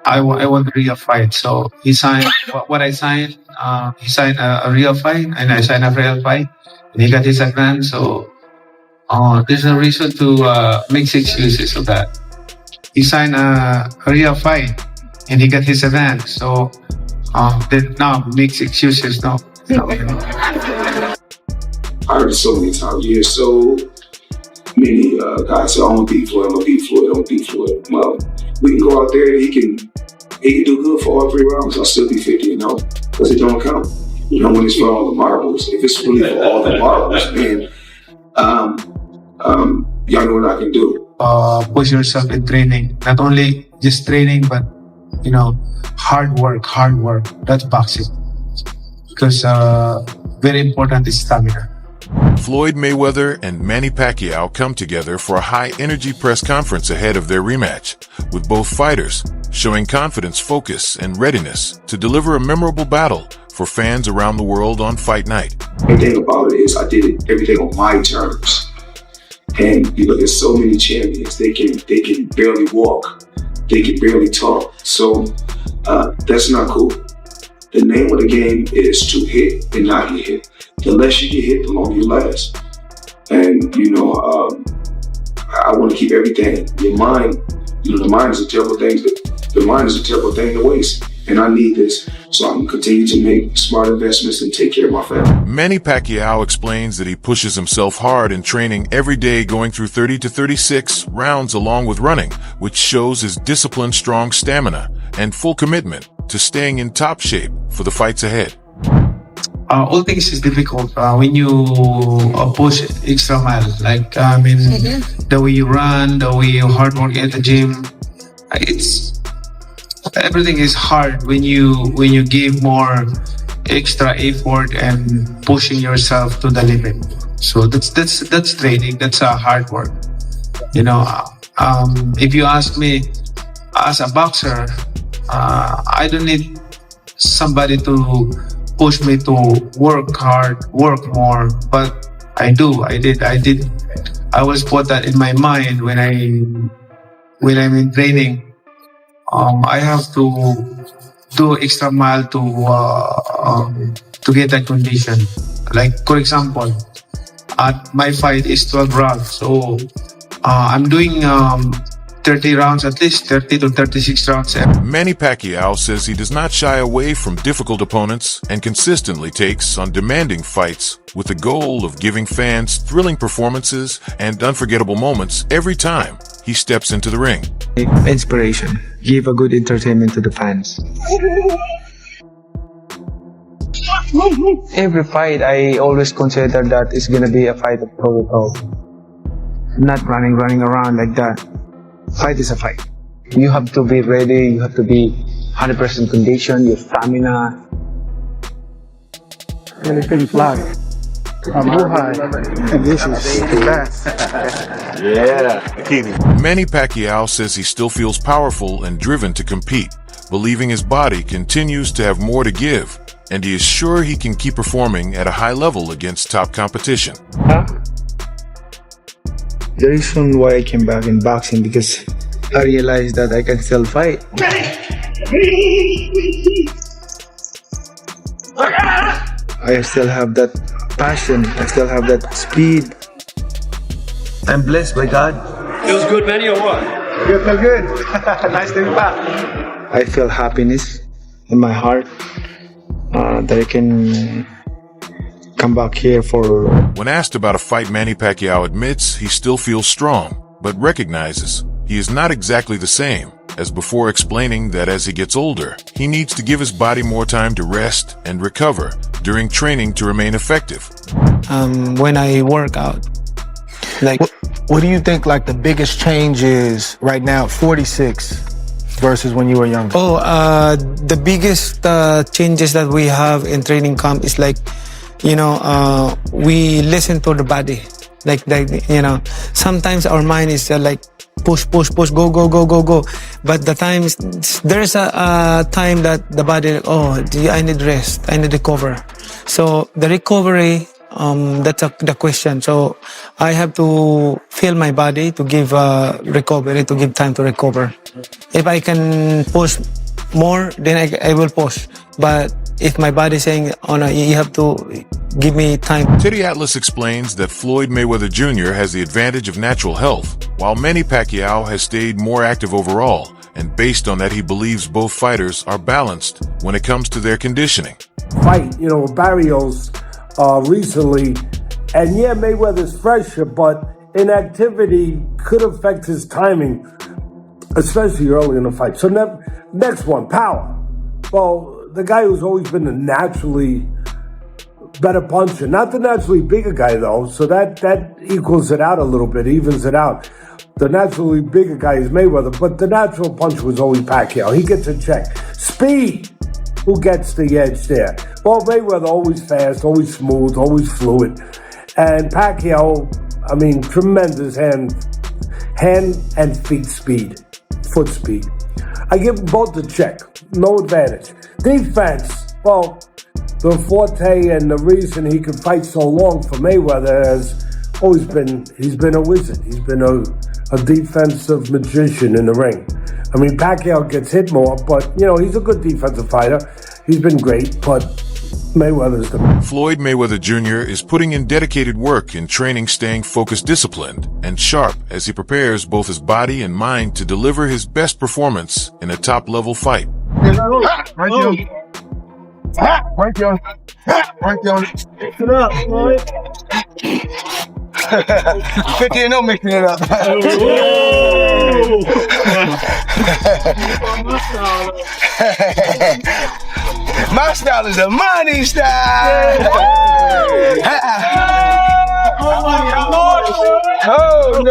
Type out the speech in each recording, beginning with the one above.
I want a real fight. So he signed what I signed. He signed a real fight, and I signed a real fight. And he got his advance. So there's no reason to make excuses of that. He signed a real fight, and he got his advance. So then now makes excuses. No. I heard it so many times. You hear so many guys say, "I don't beat Floyd. I don't beat Floyd. I don't beat Floyd." Well, we can go out there and he can do good for all 3 rounds. I'll still be 50-0 because it don't count. When it's for all the marbles. If it's really for all the marbles, then y'all know what I can do. Push yourself in training. Not only just training, but hard work. That's boxing. Because very important is stamina. Floyd Mayweather and Manny Pacquiao come together for a high-energy press conference ahead of their rematch, with both fighters showing confidence, focus, and readiness to deliver a memorable battle for fans around the world on fight night. The thing about it is I did everything on my terms. And you look at so many champions, they can barely walk, they can barely talk. So that's not cool. The name of the game is to hit and not get hit. The less you get hit, the longer you last. And I want to keep everything. Your mind, the mind is a terrible thing. The mind is a terrible thing to waste. And I need this so I can continue to make smart investments and take care of my family. Manny Pacquiao explains that he pushes himself hard in training every day, going through 30 to 36 rounds along with running, which shows his disciplined, strong stamina and full commitment to staying in top shape for the fights ahead. All things is difficult when you push extra mile. The way you run, the way you hard work at the gym, everything is hard when you give more extra effort and pushing yourself to the limit. So that's training. That's hard work. If you ask me, as a boxer, I don't need somebody to push me to work hard, work more, but I did. I always put that in my mind when I'm in training. I have to do extra mile to get that condition. Like, for example, at my fight is 12 rounds, so I'm doing 30 rounds, at least 30 to 36 rounds. Manny Pacquiao says he does not shy away from difficult opponents and consistently takes on demanding fights with the goal of giving fans thrilling performances and unforgettable moments every time he steps into the ring. Inspiration. Give a good entertainment to the fans. Every fight, I always consider that it's gonna be a fight of toe-to-toe. Not running around like that. Fight is a fight. You have to be ready, you have to be 100% condition, your stamina. Philippine flag. Mabuhay. And this is the best. Manny Pacquiao says he still feels powerful and driven to compete, believing his body continues to have more to give, and he is sure he can keep performing at a high level against top competition. The reason why I came back in boxing, because I realized that I can still fight. I still have that passion, I still have that speed. I'm blessed by God. Feels good, Manny, or what? You feel good. Nice to be back. I feel happiness in my heart that I can come back here for. When asked about a fight, Manny Pacquiao admits he still feels strong, but recognizes he is not exactly the same as before, explaining that as he gets older, he needs to give his body more time to rest and recover during training to remain effective. When I work out, what do you think the biggest change is right now at 46 versus when you were younger? The biggest changes that we have in training camp is we listen to the body. Sometimes our mind is push, go. But there's a time that the body, I need rest, I need recover. So the recovery That's the question. So I have to feel my body to give recovery, to give time to recover. If I can push more, then I will push. But if my body saying, oh no, you have to give me time. Teddy Atlas explains that Floyd Mayweather Jr. has the advantage of natural health, while Manny Pacquiao has stayed more active overall, and based on that he believes both fighters are balanced when it comes to their conditioning. Fight, Barrios recently, and yeah, Mayweather's fresher, but inactivity could affect his timing, especially early in the fight. So next one, power. Well, the guy who's always been the naturally better puncher, not the naturally bigger guy though, so that equals it out a little bit, evens it out. The naturally bigger guy is Mayweather, but the natural puncher was always Pacquiao. He gets a check. Speed. Who gets the edge there? Well, Mayweather always fast, always smooth, always fluid. And Pacquiao, tremendous hand and feet speed, foot speed. I give them both the check, no advantage. Defense, well, the forte and the reason he could fight so long for Mayweather has always been, he's been a wizard. He's been a defensive magician in the ring. Pacquiao gets hit more, but, he's a good defensive fighter. He's been great, but Mayweather's the man. Floyd Mayweather Jr. is putting in dedicated work in training, staying focused, disciplined, and sharp as he prepares both his body and mind to deliver his best performance in a top-level fight. Right there. 50 and 0 mixing it up. My style is the money style. Oh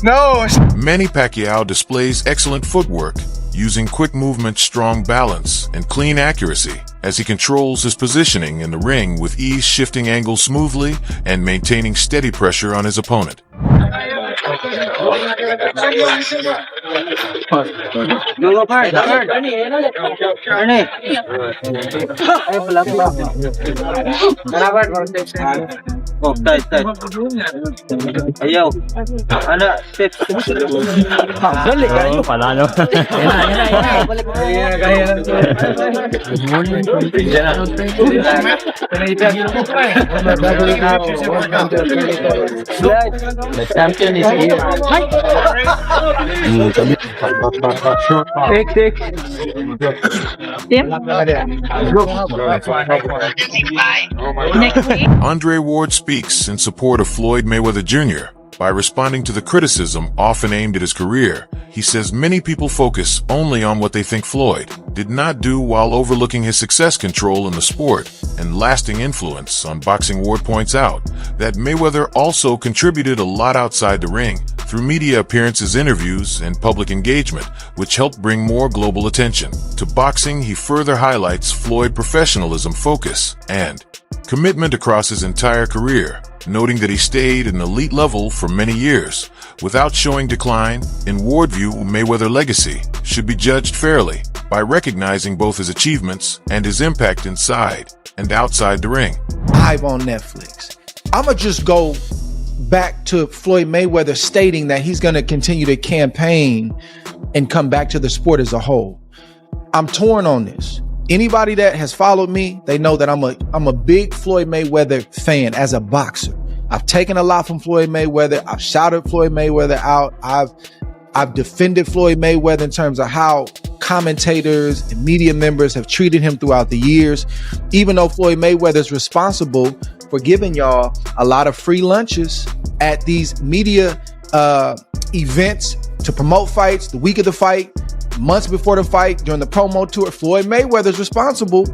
no. Manny Pacquiao displays excellent footwork, using quick movement, strong balance, and clean accuracy as he controls his positioning in the ring with ease, shifting angles smoothly and maintaining steady pressure on his opponent. The champion is here. Andre Ward speaks in support of Floyd Mayweather Jr. by responding to the criticism often aimed at his career. He says many people focus only on what they think Floyd did not do while overlooking his success, control in the sport, and lasting influence on boxing. Ward points out that Mayweather also contributed a lot outside the ring through media appearances, interviews, and public engagement, which helped bring more global attention to boxing. He further highlights Floyd's professionalism, focus, and commitment across his entire career, noting that he stayed at an elite level for many years without showing decline. In Ward's view, Mayweather's legacy should be judged fairly by recognizing both his achievements and his impact inside and outside the ring. Live on Netflix. I'ma just go back to Floyd Mayweather stating that he's going to continue to campaign and come back to the sport as a whole. I'm torn on this. Anybody that has followed me, they know that I'm a big Floyd Mayweather fan as a boxer. I've taken a lot from Floyd Mayweather. I've shouted Floyd Mayweather out. I've defended Floyd Mayweather in terms of how commentators and media members have treated him throughout the years. Even though Floyd Mayweather is responsible for giving y'all a lot of free lunches at these media events to promote fights, the week of the fight, months before the fight, during the promo tour, Floyd Mayweather is responsible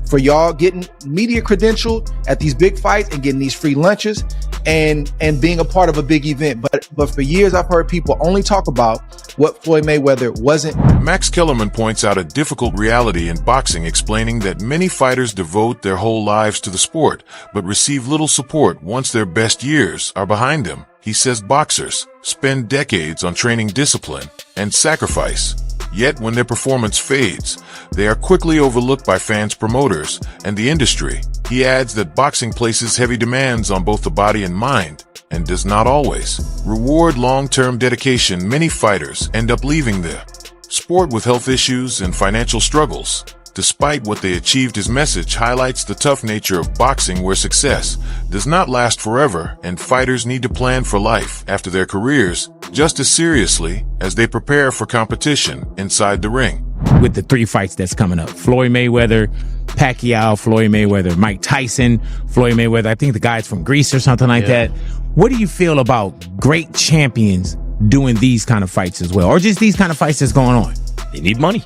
for y'all getting media credentialed at these big fights and getting these free lunches and being a part of a big event. But for years, I've heard people only talk about what Floyd Mayweather wasn't. Max Kellerman points out a difficult reality in boxing, explaining that many fighters devote their whole lives to the sport, but receive little support once their best years are behind them. He says boxers spend decades on training, discipline, and sacrifice, Yet when their performance fades, they are quickly overlooked by fans, promoters, and the industry. He adds that boxing places heavy demands on both the body and mind, and does not always reward long-term dedication. Many fighters end up leaving the sport with health issues and financial struggles. Despite what they achieved, his message highlights the tough nature of boxing, where success does not last forever, and fighters need to plan for life after their careers just as seriously as they prepare for competition inside the ring. With the 3 fights that's coming up, Floyd Mayweather, Pacquiao, Floyd Mayweather, Mike Tyson, Floyd Mayweather, I think the guy's from Greece or something like that. What do you feel about great champions doing these kind of fights as well, or just these kind of fights that's going on? They need money.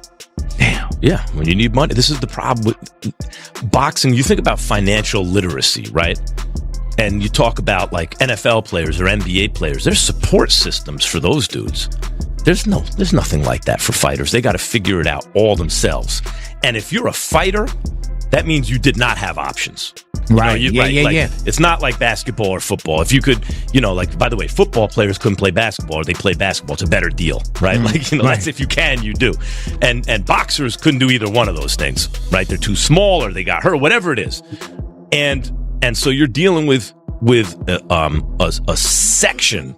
Damn. Yeah, when you need money. This is the problem with boxing. You think about financial literacy, right? And you talk about like NFL players or NBA players. There's support systems for those dudes. There's nothing like that for fighters. They got to figure it out all themselves. And if you're a fighter, that means you did not have options. Right. Yeah. It's not like basketball or football. If you could, like, by the way, football players couldn't play basketball, or they play basketball. It's a better deal, right? That's if you can, you do. And boxers couldn't do either one of those things, right? They're too small, or they got hurt, whatever it is. And so you're dealing with a section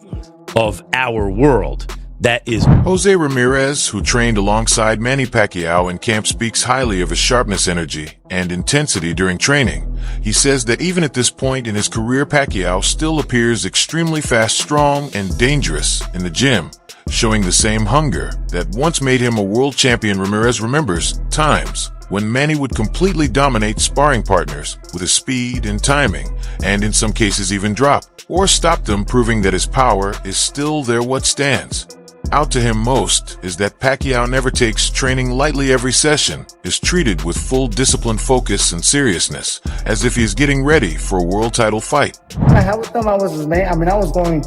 of our world that is. Jose Ramirez, who trained alongside Manny Pacquiao in camp, speaks highly of his sharpness, energy, and intensity during training. He says that even at this point in his career, Pacquiao still appears extremely fast, strong, and dangerous in the gym, showing the same hunger that once made him a world champion. Ramirez remembers times when Manny would completely dominate sparring partners with his speed and timing, and in some cases even drop or stop them, proving that his power is still there. What stands out to him most is that Pacquiao never takes training lightly. Every session is treated with full discipline, focus, and seriousness, as if he is getting ready for a world title fight. I had with them, I was his man. I was going,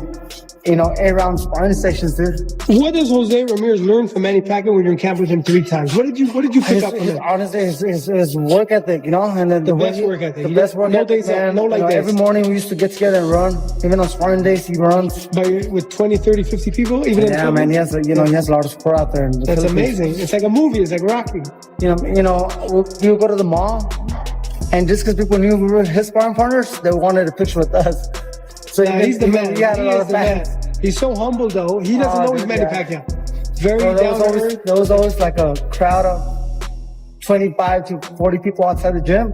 8-round sparring sessions, dude. What does Jose Ramirez learn from Manny Pacquiao when you're in camp with him 3 times? What did you pick up from him? Honestly, his work ethic, and then the best work ethic. The best work ethic, man. Every morning we used to get together and run. Even on sparring days, he runs. With 20, 30, 50 people? Even yeah, man, he has a lot of support out there. That's amazing. It's like a movie. It's like Rocky. We would go to the mall, and just because people knew we were his sparring partners, they wanted a picture with us. So he's the man. He had a lot of fans. He's so humble, though. He doesn't know he's Manny Pacquiao. Very down to earth. There was always like a crowd of 25 to 40 people outside the gym.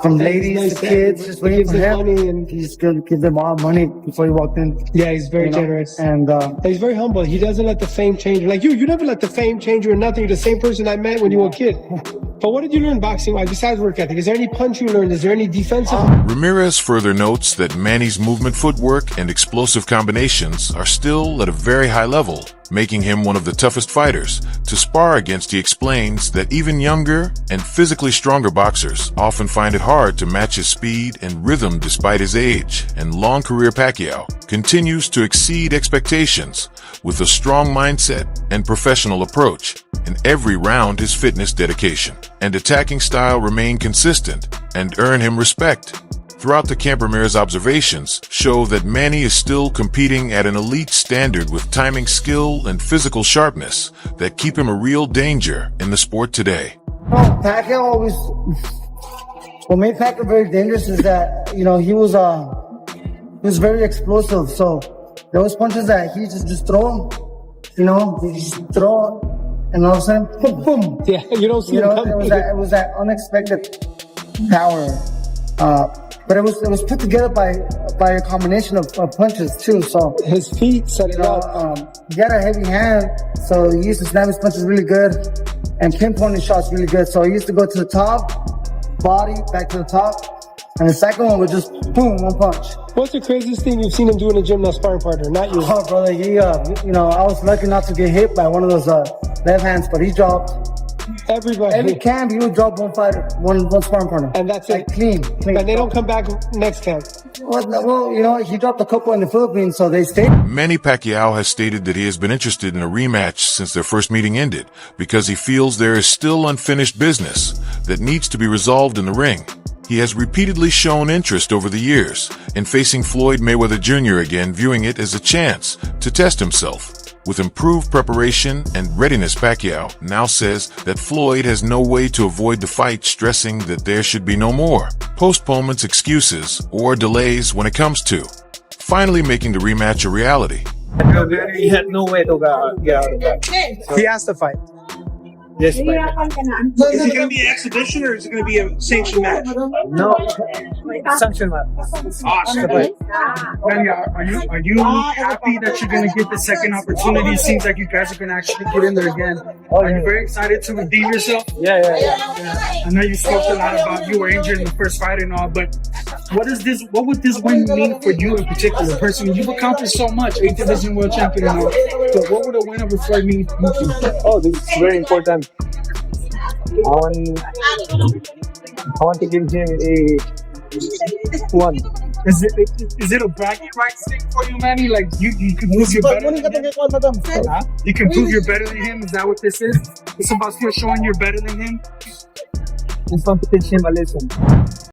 From ladies to kids, just waiting for him. Money, and he's going to give them all money before he walked in. Yeah, he's very generous. And he's very humble. He doesn't let the fame change you. Like you never let the fame change you or nothing. You're the same person I met when you were a kid. But what did you learn boxing-wise besides work ethic? Is there any punch you learned? Is there any defensive? Ramirez further notes that Manny's movement, footwork, and explosive combinations are still at a very high level, making him one of the toughest fighters to spar against. He explains that even younger and physically stronger boxers often find it hard to match his speed and rhythm despite his age and long career. Pacquiao continues to exceed expectations with a strong mindset and professional approach. In every round, his fitness, dedication, and attacking style remain consistent and earn him respect. Throughout the camp, Ramirez's observations show that Manny is still competing at an elite standard with timing, skill, and physical sharpness that keep him a real danger in the sport today. Pacquiao always, what made Pacquiao very dangerous is that, he was very explosive. So there was punches that he just throw, he just throw, and all of a sudden, boom, boom. Yeah, you don't see him coming. It was that unexpected power. But it was put together by a combination of punches too. So his feet set it up. He had a heavy hand, so he used to snap his punches really good and pinpoint his shots really good. So he used to go to the top, body, back to the top, and the second one was just boom, one punch. What's the craziest thing you've seen him do in a gym, now sparring partner? Not you. Oh, brother, I was lucky not to get hit by one of those left hands, but he dropped. Everybody. Every camp, he would drop one fighter, one sparring partner. And that's like it. Clean. And they don't come back next camp. Well, he dropped a couple in the Philippines, so they stayed. Manny Pacquiao has stated that he has been interested in a rematch since their first meeting ended because he feels there is still unfinished business that needs to be resolved in the ring. He has repeatedly shown interest over the years in facing Floyd Mayweather Jr. again, viewing it as a chance to test himself With improved preparation and readiness, Pacquiao now says that Floyd has no way to avoid the fight, stressing that there should be no more postponements, excuses, or delays when it comes to finally making the rematch a reality. He had no way to get out of that. So he has to fight. Yes, fight. Is it going to be an exhibition or is it going to be a sanctioned match? No, sanction match. Awesome. Manny, are you happy that you're going to get the second opportunity? It seems like you guys are going to actually get in there again. Are you very excited to redeem yourself? Yeah. I know you spoke a lot about you were injured in the first fight and all, but what would this win mean for you in particular? Personally, you've accomplished so much, 8th division world champion and all. But what would a win over Floyd mean for you? Oh, this is very important. I want to give him a 1. Is it a bragging rights thing for you, Manny? Like you can prove you're better than him? Huh? You can prove you're better than him? Is that what this is? It's about still showing you're better than him? It's fun to teach him a lesson.